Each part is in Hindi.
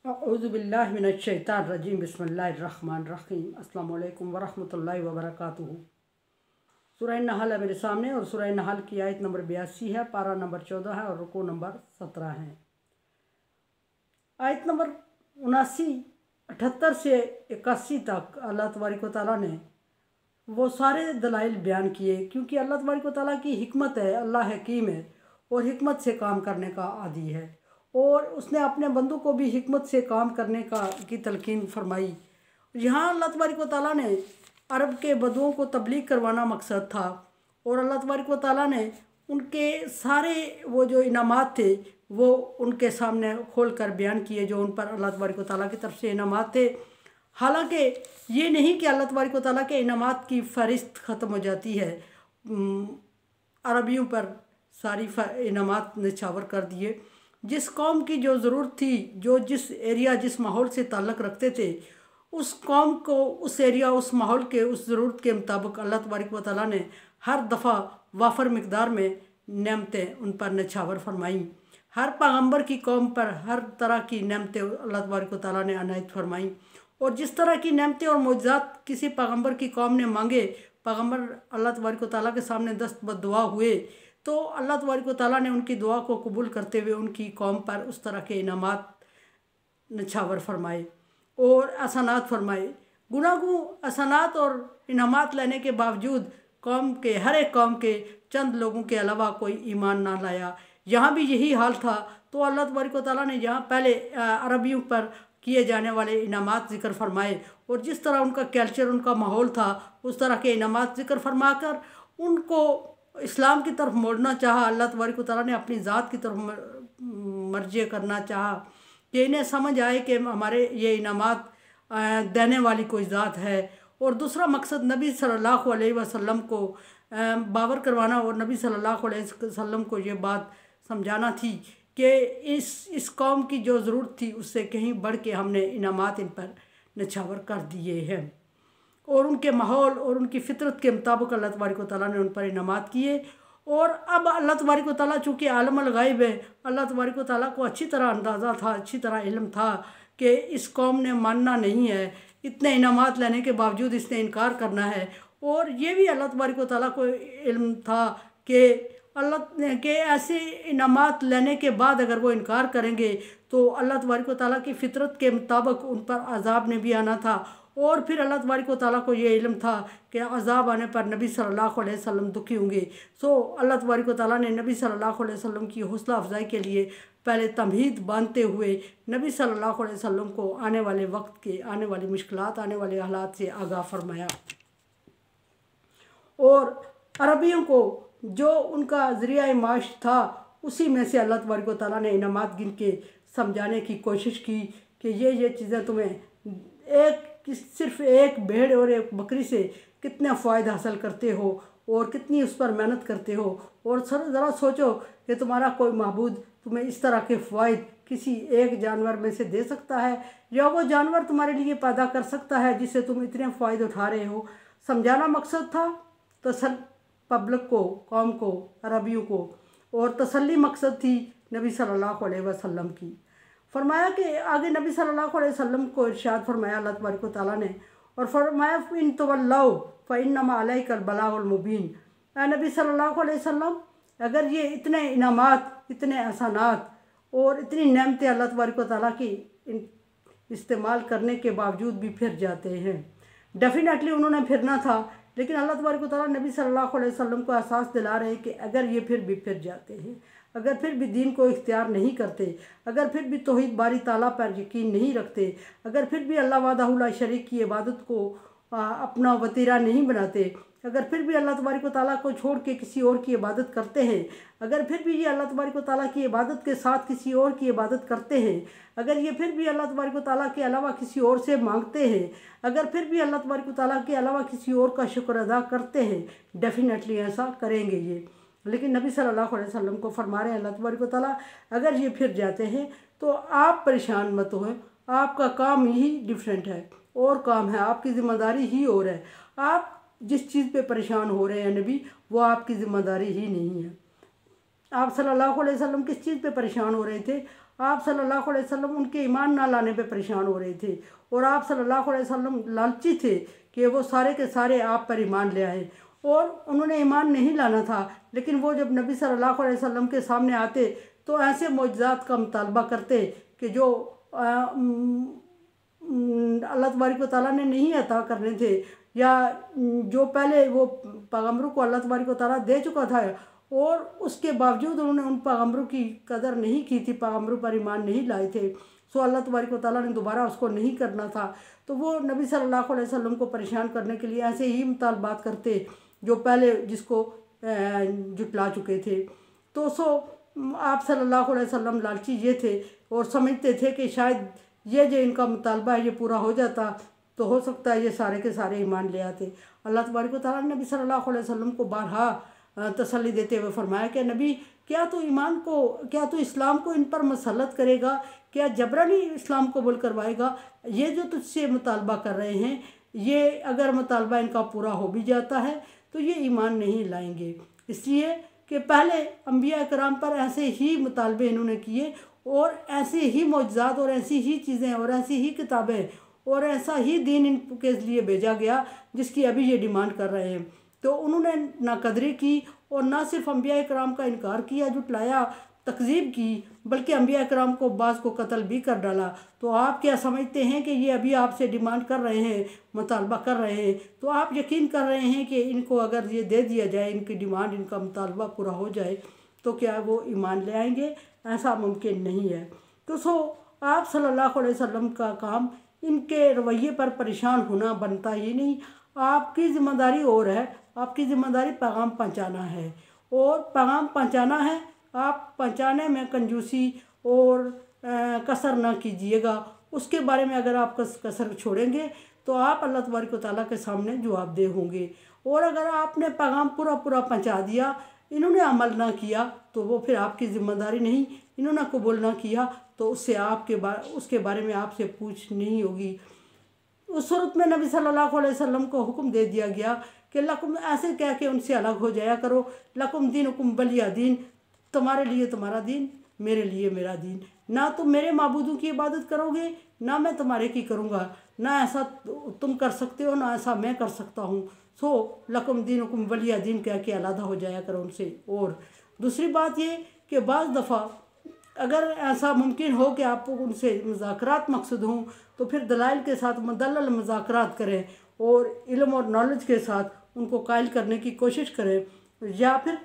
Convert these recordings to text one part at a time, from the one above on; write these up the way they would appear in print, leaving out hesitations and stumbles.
औज़ुबिल्लाहि मिनश्शैतानिर्रजीम बिस्मिल्लाहिर्रहमानिर्रहीम अस्सलामु अलैकुम वरहमतुल्लाहि वबरकातुहू। सूरह नहल है मेरे सामने और सूरह नहल की आयत नंबर 82 है, पारा नंबर 14 है और रुकू नंबर 17 है। आयत नंबर 78 से 81 तक अल्लाह तबारक व तआला ने वो सारे दलाइल बयान किए, क्योंकि अल्लाह तबारक व तआला की हिकमत है, अल्लाह हकीम है और हिकमत से काम करने का आदी है, और उसने अपने बंदों को भी हिकमत से काम करने की तलकीन फरमाई। यहाँ अल्लाह तबारक व तआला ने अरब के बदुओं को तबलीग करवाना मकसद था, और अल्लाह तबारक व तआला ने उनके सारे वो जो इनामात थे वो उनके सामने खोल कर बयान किए, जो उन पर अल्लाह तबारक व तआला की तरफ से इनामात थे। हालांकि ये नहीं कि अल्लाह तबारक व तआला के इनामात की फ़हरिस्त ख़त्म हो जाती है, अरबियों पर सारी इनामात निछावर कर दिए। जिस कौम की जो ज़रूरत थी, जो जिस एरिया जिस माहौल से ताल्लुक़ रखते थे, उस कौम को उस एरिया उस माहौल के उस ज़रूरत के मुताबिक अल्लाह तबारक व तआला ने हर दफ़ा वाफर मकदार में नेमतें उन पर निछावर फरमाई। हर पैगम्बर की कौम पर हर तरह की नेमतें अल्लाह तबारक व तआला ने अनायत फरमाई, और जिस तरह की नेमतें और मौजज़ात किसी पैगम्बर की कौम ने मांगे, पैगम्बर अल्लाह तबारक व तआला के सामने दस्त बद्दुआ हुए, तो अल्लाह तबारक व तआला ने उनकी दुआ को कबूल करते हुए उनकी कौम पर उस तरह के इनामात निछावर फरमाए और एहसानात फरमाए। गुनागू एहसानात और इनामात लेने के बावजूद कौम के हर एक कौम के चंद लोगों के अलावा कोई ईमान ना लाया। यहाँ भी यही हाल था, तो अल्लाह तबारक व तआला ने यहाँ पहले अरबियों पर किए जाने वाले इनामात ज़िक्र फरमाए, और जिस तरह उनका कल्चर उनका माहौल था उस तरह के इनामात ज़िक्र फरमा कर उनको इस्लाम की तरफ मोड़ना चाहा। अल्लाह तबारक व तआला ने अपनी ज़ात की तरफ मर्जी करना चाहा कि इन्हें समझ आए कि हमारे ये इनामात देने वाली कोई ज़ात है। और दूसरा मकसद नबी सल्लल्लाहु अलैहि वसल्लम को बावर करवाना और नबी सल्लल्लाहु अलैहि वसल्लम को ये बात समझाना थी कि इस कौम की जो ज़रूरत थी उससे कहीं बढ़ के हमने इनामात इन पर निछावर कर दिए हैं, और उनके माहौल और उनकी फ़ितरत के मुताबिक अल्लाह तबारक व तआला ने उन पर इनामात किए। और अब अल्लाह तबारक व तआला चूँकि आलमुल गायब है, अल्लाह तबारक व तआला को अच्छी तरह अंदाज़ा था, अच्छी तरह इल्म था कि इस कौम ने मानना नहीं है, इतने इनामात लेने के बावजूद इसने इनकार करना है। और ये भी अल्लाह तबारक व तआला को इल्म था कि अल्लाह के ऐसे इनामात लेने के बाद अगर वो इनकार करेंगे तो अल्लाह तबारक व तआला की फ़ितरत के मुताबिक उन पर अज़ाब ने भी आना था। और फिर अल्लाह तबारक व तआला को ये इल्म था कि अज़ाब आने पर नबी सल्लल्लाहु अलैहि वसल्लम दुखी होंगे। सो अल्लाह तबारक व तआला ने नबी सल्लल्लाहु अलैहि वसल्लम की हौसला अफजाई के लिए पहले तमहीद बांधते हुए नबी सल्लल्लाहु अलैहि वसल्लम को आने वाले वक्त के आने वाली मुश्किलात आने वाले हालात से आगाह फरमाया, और अरबियों को जो उनका ज़रिया माश था उसी में से अल्लाह तबारक व तआला ने इनामात गिन के समझाने की कोशिश की कि ये चीज़ें तुम्हें सिर्फ एक भेड़ और एक बकरी से कितने फ़ायदे हासिल करते हो और कितनी उस पर मेहनत करते हो, और ज़रा सोचो कि तुम्हारा कोई महबूद तुम्हें इस तरह के फ़ायदे किसी एक जानवर में से दे सकता है, या वो जानवर तुम्हारे लिए पैदा कर सकता है जिससे तुम इतने फ़ायदे उठा रहे हो। समझाना मकसद था, पब्लिक को, कौम को, अरबियों को, और तसल्ली मकसद थी नबी सल्लल्लाहु अलैहि वसल्लम की। फरमाया कि आगे नबी सल्लल्लाहु अलैहि वसल्लम को इरशाद फरमाया अल्लाह तबारक व तआला ने, और फरमाया इन तवल्लौ फ़इन्नमा अलैकल बलागुल मुबीन। नबी सल्लल्लाहु अलैहि वसल्लम, अगर ये इतने इनामात, इतने एहसानात और इतनी नेमतें अल्लाह तबारक व तआला की इस्तेमाल करने के बावजूद भी फिर जाते हैं, डेफिनेटली उन्होंने फिरना था, लेकिन अल्लाह तबारक व तआला नबी सल्लल्लाहु अलैहि वसल्लम को एहसास दिला रहे कि अगर ये फिर भी फिर जाते हैं, अगर फिर भी दीन को इख्तियार नहीं करते, अगर फिर भी तौहीद बारी ताला पर यकीन नहीं रखते, अगर फिर भी अल्लाह वहदहू ला शरीक की इबादत को अपना वतीरा नहीं बनाते, अगर फिर भी अल्लाह तबारक व तआला को छोड़ के किसी और की इबादत करते हैं, अगर फिर भी ये अल्लाह तबारक व तआला की इबादत के साथ किसी और की इबादत करते हैं, अगर ये फिर भी अल्लाह तबारक व तआला के अलावा किसी और से मांगते हैं, अगर फिर भी अल्लाह तबारक व तआला के अलावा किसी और का शुक्र अदा करते हैं, डेफिनेटली ऐसा करेंगे ये। लेकिन नबी सल्लल्लाहु अलैहि वसल्लम को फरमा रहे हैं अल्लाह तबारक व तआला, अगर ये फिर जाते हैं तो आप परेशान मत हो, आपका काम ही डिफरेंट है और काम है, आपकी ज़िम्मेदारी ही और है। आप जिस चीज़ पे परेशान हो रहे हैं नबी, वो आपकी ज़िम्मेदारी ही नहीं है। आप सल्लल्लाहु अलैहि वसल्लम किस चीज़ पे परेशान हो रहे थे? आप सल्लल्लाहु अलैहि वसल्लम उनके ईमान ना लाने पे परेशान हो रहे थे, और आप सल्लल्लाहु अलैहि वसल्लम लालची थे कि वो सारे के सारे आप पर ईमान ले आए, और उन्होंने ईमान नहीं लाना था। लेकिन वो जब नबी सल्लल्लाहु अलैहि वसल्लम के सामने आते तो ऐसे मोजज़ात का मुतालबा करते कि जो अल्लाह तबारक व तआला ने नहीं अता करने थे, या जो पहले वो पैगम्बरों को अल्लाह तबारक व तआला दे चुका था, और उसके बावजूद उन्होंने उन पैगम्बरों की कदर नहीं की थी, पैगम्बरों पर ईमान नहीं लाए थे, सो अल्लाह तबारक व तआला ने दोबारा उसको नहीं करना था। तो वो नबी सल्लल्लाहु अलैहि वसल्लम को परेशान करने के लिए ऐसे ही मुतालबात करते जो पहले जिसको जुटला चुके थे। तो आप सल्लल्लाहु अलैहि वसल्लम लालची ये थे, और समझते थे कि शायद ये जो इनका मुतालबा है ये पूरा हो जाता तो हो सकता है ये सारे के सारे ईमान ले आते। अल्लाह तबारक व तआला ने नबी सल्लल्लाहु अलैहि वसल्लम को बारहा तसल्ली देते हुए फरमाया कि नबी, क्या तू इस्लाम को इन पर मसलत करेगा, क्या जबरनी इस्लाम कबूल करवाएगा? ये जो तुझसे मुतालबा कर रहे हैं, ये अगर मुतालबा इनका पूरा हो भी जाता है तो ये ईमान नहीं लाएंगे। इसलिए कि पहले अंबिया कराम पर ऐसे ही मुतालबे इन्होंने किए, और ऐसे ही मौजज़ात और ऐसी ही चीज़ें और ऐसी ही किताबें और ऐसा ही दीन इनके लिए भेजा गया जिसकी अभी ये डिमांड कर रहे हैं। तो उन्होंने नाकदरी की, और ना सिर्फ अंबिया कराम का इनकार किया, जुटलाया, तकज़ीब की, बल्कि अंबिया कराम को बाज़ को कत्ल भी कर डाला। तो आप क्या समझते हैं कि ये अभी आपसे डिमांड कर रहे हैं, मुतालबा कर रहे हैं, तो आप यकीन कर रहे हैं कि इनको अगर ये दे दिया जाए, इनकी डिमांड, इनका मुतालबा पूरा हो जाए, तो क्या वो ईमान ले आएंगे? ऐसा मुमकिन नहीं है। तो आप सल्लल्लाहु अलैहि वसल्लम का काम इनके रवैये पर परेशान होना बनता ही नहीं। आपकी ज़िम्मेदारी और है, आपकी ज़िम्मेदारी पैगाम पहुँचाना है, और पैगाम पहुँचाना है। आप पहुँचाने में कंजूसी और कसर ना कीजिएगा। उसके बारे में अगर आप कसर छोड़ेंगे तो आप अल्लाह तबारक व तआला के सामने जवाबदेह होंगे। और अगर आपने पैगाम पूरा पहुँचा दिया, इन्होंने अमल ना किया, तो वो फिर आपकी ज़िम्मेदारी नहीं। इन्होंने कबूल ना किया तो उसके बारे में आपसे पूछ नहीं होगी। उस सूरत में नबी सल्लल्लाहु अलैहि वसल्लम को हुक्म दे दिया गया कि लकुम, ऐसे कह के उनसे अलग हो जाया करो, लकुम दीनुकुम वलिया दीन, तुम्हारे लिए तुम्हारा दीन, मेरे लिए मेरा दीन। ना तुम मेरे माबूदों की इबादत करोगे, ना मैं तुम्हारे की करूँगा, ना ऐसा तुम कर सकते हो, ना ऐसा मैं कर सकता हूँ। सो लकुम दीनुकुम वलिया दीन कह के अलहदा हो जाया करो उनसे। और दूसरी बात ये कि बाज़ दफ़ा अगर ऐसा मुमकिन हो कि आपको उनसे मुज़ाकरात मकसद हों, तो फिर दलाइल के साथ मुदल्लल मुज़ाकरात करें, और इल्म और नॉलेज के साथ उनको कायल करने की कोशिश करें। या फिर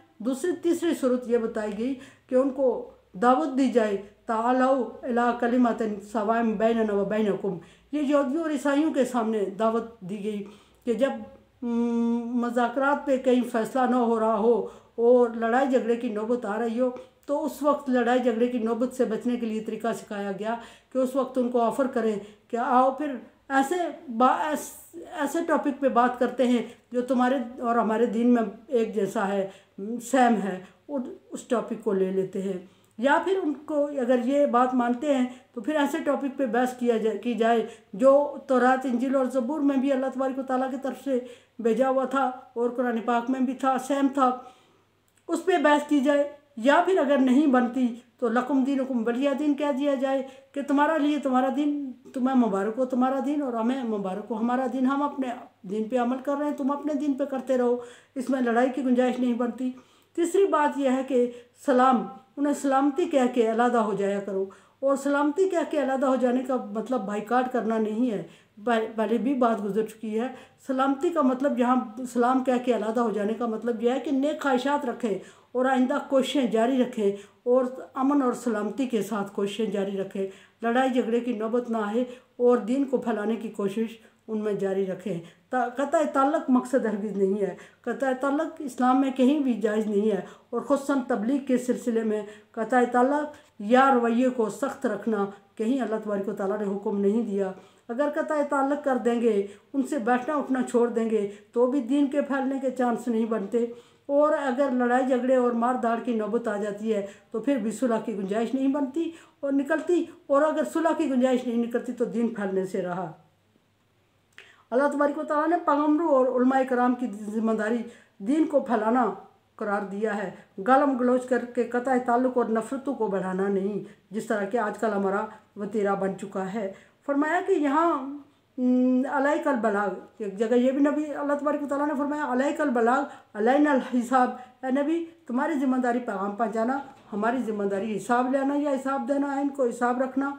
तीसरी सूरत ये बताई गई कि उनको दावत दी जाए, तालौ इला कलिमतिन सवाइन बैनना व बैनकुम। ये यहूदियों और ईसाइयों के सामने दावत दी गई कि जब मुज़ाकरात पे कहीं फ़ैसला न हो रहा हो और लड़ाई झगड़े की नौबत आ रही हो, तो उस वक्त लड़ाई झगड़े की नौबत से बचने के लिए तरीका सिखाया गया कि उस वक्त उनको ऑफ़र करें कि आओ फिर ऐसे टॉपिक पे बात करते हैं जो तुम्हारे और हमारे दीन में एक जैसा है, सेम है, उस टॉपिक को ले लेते हैं। या फिर उनको अगर ये बात मानते हैं तो फिर ऐसे टॉपिक पे बहस की जाए जो तौरात, इंजील और ज़बूर में भी अल्लाह तबारक व तआला की तरफ से भेजा हुआ था और कुरान पाक में भी था, सेम था, उस पर बहस की जाए। या फिर अगर नहीं बनती तो लकुम दीनुकुम वलिया दीन कह दिया जाए कि तुम्हारा लिए तुम्हारा दीन, तुम्हें मुबारक हो तुम्हारा दीन और हमें मुबारक हो हमारा दीन। हम अपने दीन पे अमल कर रहे हैं, तुम अपने दीन पे करते रहो, इसमें लड़ाई की गुंजाइश नहीं बनती। तीसरी बात यह है कि उन्हें सलामती कह के अलहदा हो जाया करो। और सलामती कह के अलहदा हो जाने का मतलब बाइकाट करना नहीं है, पहले भी बात गुजर चुकी है। सलामती का मतलब यहाँ सलाम कह के अलहदा हो जाने का मतलब यह है कि नेक ख्वाहिशात रखें और आइंदा कोशिशें जारी रखें और अमन और सलामती के साथ कोशिशें जारी रखें, लड़ाई झगड़े की नौबत ना आए और दीन को फैलाने की कोशिश उनमें जारी रखें। कतई ताल्लुक मकसद हरगिज़ नहीं है, कतई ताल्लुक इस्लाम में कहीं भी जायज़ नहीं है। और ख़ुसूसन तबलीग के सिलसिले में कतई ताल्लुक या रवैये को सख्त रखना कहीं अल्लाह तबारक व तआला ने हुक्म नहीं दिया। अगर कतई ताल्लुक कर देंगे, उनसे बैठना उठना छोड़ देंगे तो भी दीन के फैलने के चांस नहीं बनते। और अगर लड़ाई झगड़े और मार धाड़ की नौबत आ जाती है तो फिर भी सुलह की गुंजाइश नहीं बनती और निकलती, और अगर सुलह की गुंजाइश नहीं निकलती तो दीन फैलने से रहा। अल्लाह तबारक व तआला ने पैगम्बरों और उलमाए कराम की जिम्मेदारी दीन को फैलाना करार दिया है। गालम गलौज करके कतई ताल्लुक़ और नफ़रतों को बढ़ाना नहीं, जिस तरह के आजकल हमारा वतीरा बन चुका है। फरमाया कि यहाँ अलैकल बलाग, एक जगह ये भी नबी अल्लाह तबारक व तआला ने फरमाया अलैकल बलाग अलैनल हिसाब, ए नबी तुम्हारी ज़िम्मेदारी पैगाम पहुँचाना, हमारी ज़िम्मेदारी हिसाब लेना या हिसाब देना है, इनको हिसाब रखना।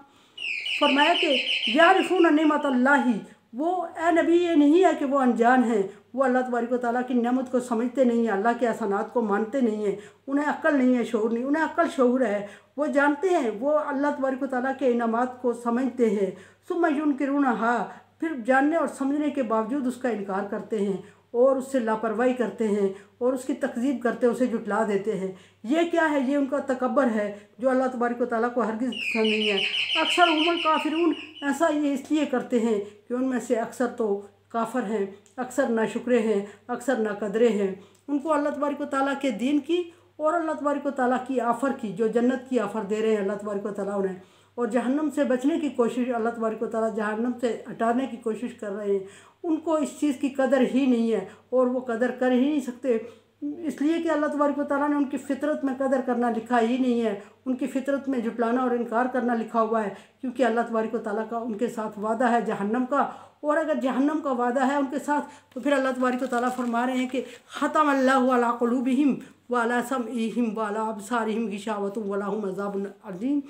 फरमाया कि यारिफून नेमत अल्लाही, वो ए नबी ये नहीं है कि वो अनजान हैं, वो अल्लाह तबारक व तआला की नेमत को समझते नहीं हैं, अल्लाह के एहसानात को मानते नहीं हैं, उन्हें अक्ल नहीं है, शऊर नहीं, उन्हें अक्ल शऊर है, वो जानते हैं, वो अल्लाह तबारक व तआला के इनामात को समझते हैं। सुम्मा युनकिरूनहा, फिर जानने और समझने के बावजूद उसका इनकार करते हैं और उससे लापरवाही करते हैं और उसकी तकज़ीब करते हैं, उसे जुटला देते हैं। ये क्या है? ये उनका तकब्बर है जो अल्लाह तबारक व तआला को हरगिज़ पसंद नहीं है। अक्सर उमल काफिरून, ऐसा ये इसलिए करते हैं कि उनमें से अक्सर तो काफिर हैं, अक्सर नाशुक्रे हैं, अक्सर नाकदरे हैं। उनको अल्लाह तबारक व तआला के दीन की और अल्लाह तबारक व तआला की आफ़र की, जो जन्नत की आफ़र दे रहे हैं अल्लाह तबारक व तआला उन्हें, और जहन्नम से बचने की कोशिश अल्लाह तबारक व तआला जहन्नम से हटाने की कोशिश कर रहे हैं, उनको इस चीज़ की कदर ही नहीं है और वो कदर कर ही नहीं सकते, इसलिए कि अल्लाह तबारक व तआला ने उनकी फ़ितरत में कदर करना लिखा ही नहीं है, उनकी फ़ितरत में जुटलाना और इनकार करना लिखा हुआ है। क्योंकि अल्लाह तबारक व तआला का उनके साथ वादा है जहन्नम का, और अगर जहन्नम का वादा है उनके साथ तो फिर अल्लाह तबारक व तआला फरमा रहे हैं कि ख़तमल्लाहु अला क़ुलूबिहिम व अला समइहिम व अला अबसारिहिम गिशावतुन व लहुम अज़ाबुन अज़ीम,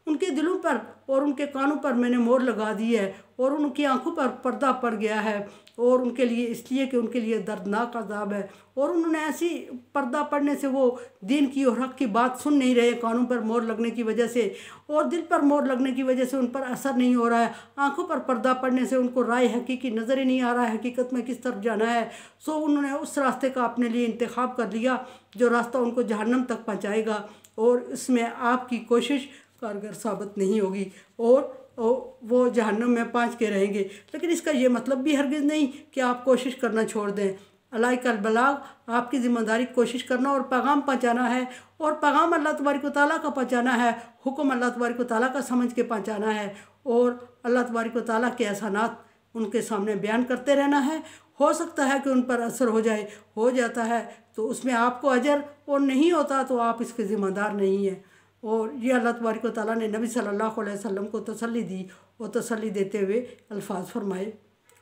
उनके दिलों पर और उनके कानों पर मैंने मोहर लगा दी है और उनकी आंखों पर पर्दा पड़ गया है, और उनके लिए इसलिए कि उनके लिए दर्दनाक अज़ाब है। और उन्होंने ऐसी पर्दा पड़ने से वो दीन की और हक़ की बात सुन नहीं रहे, कानों पर मोहर लगने की वजह से और दिल पर मोहर लगने की वजह से उन पर असर नहीं हो रहा है, आंखों पर पर्दा पड़ने से उनको राय हकीकी नज़र ही नहीं आ रहा है, हकीकत में किस तरफ जाना है। सो उन्होंने उस रास्ते का अपने लिए इंतखाब कर लिया जो रास्ता उनको जहन्नम तक पहुँचाएगा, और इसमें आपकी कोशिश कारगर साबित नहीं होगी और वो जहन्नम में पहुँच के रहेंगे। लेकिन इसका ये मतलब भी हरगिज़ नहीं कि आप कोशिश करना छोड़ दें। अलैकल बलाग, आपकी ज़िम्मेदारी कोशिश करना और पैगाम पहुँचाना है, और पैगाम अल्लाह तबारक व तआला का पहुँचाना है, हुक्म अल्लाह तबारक व तआला का समझ के पहुँचाना है, और अल्लाह तबारक व तआला के एहसानात उनके सामने बयान करते रहना है। हो सकता है कि उन पर असर हो जाए, हो जाता है तो उसमें आपको अजर, और नहीं होता तो आप इसके ज़िम्मेदार नहीं हैं। और ये अल्लाह तबारक व तआला ने नबी सल्लल्लाहु अलैहि वसल्लम को तसल्ली दी, और तसल्ली देते हुए अल्फाज फरमाए,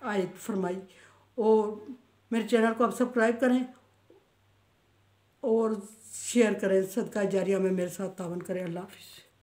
आयत फरमाई। और मेरे चैनल को आप सब्सक्राइब करें और शेयर करें, सदका जारिया में मेरे साथ तावन करें। अल्लाह हाफ़िज़।